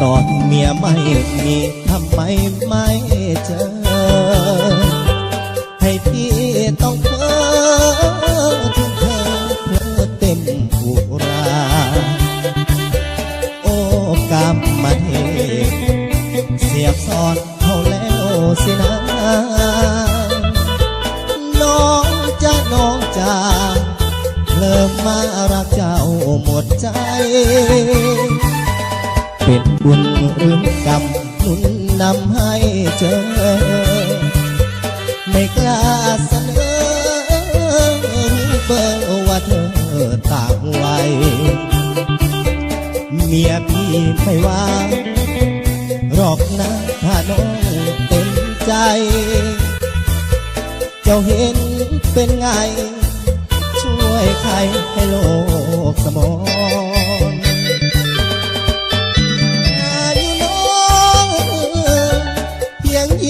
ตอนเมียไม่มีทำไมไม่เจอให้พี่ต้องเพ้อถึงเธอเพลอเต็มอุราโอ้กำมาเทเสียบซ้อนเขาแล้วสินะน้องจ้าเริ่มมารักเจ้าหมดใจเป็นบุญหรือกรรมหนุนนำให้เจอไม่กล้าเสนอรู้เบอร์ว่าเธอต่างวัยเมียพี่ไม่ว่าหรอกนะถ้าน้องเต็มใจเจ้าเห็นเป็นไงช่วยใครให้โลกสมองอายุน้องเพียง24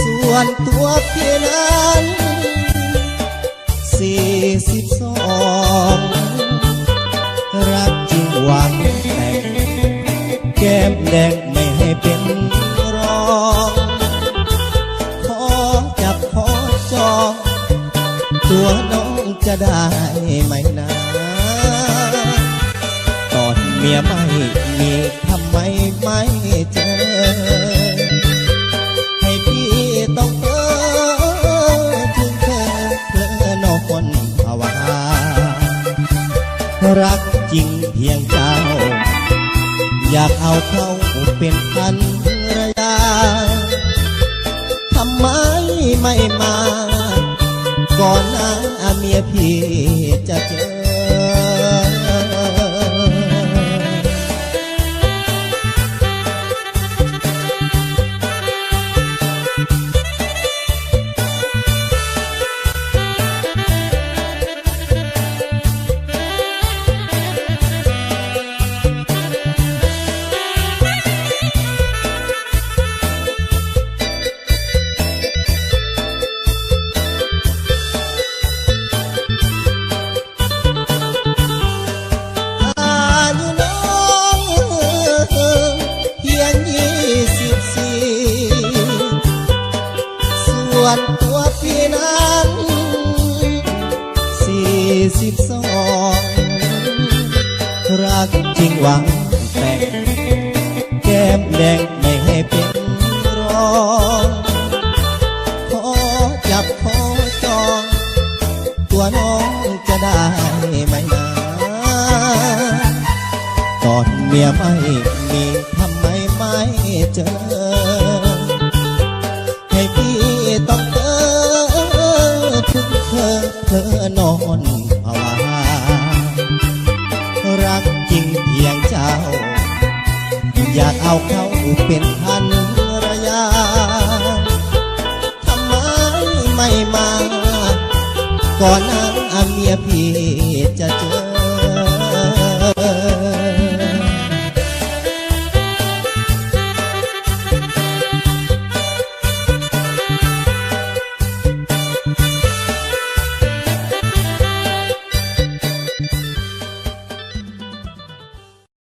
ส่วนตัวพี่นั้น42รักจริงหวังแต่งแก้มแดงไม่ให้เป็นรองขอจับขอจองตัวน้องจะได้ไหมนะตอนเมียไม่มีทำไมไม่เจอให้พี่ต้องเพ้อถึงเธอเพลอนอนภาวารักจริงเพียงเจ้าอยากเอาเขาเป็นภรรยาทำไมไม่มาก่อนหน้าเมียพี่จะเจอส่วนตัวพี่นั้น42รักจริงหวังแต่งแก้มแดงไม่ให้เป็นรองขอจับขอจองตัวน้องจะได้ไหมนะตอนเมียไม่มีทำไมไม่เจอให้พี่ต้องเพ้อถึงเธอนอนภาวารักจริงเพียงเจ้าอยากเอาเขาเป็นภรรยาทำไมไม่มาก่อนหน้าเมียพี่จะเจอ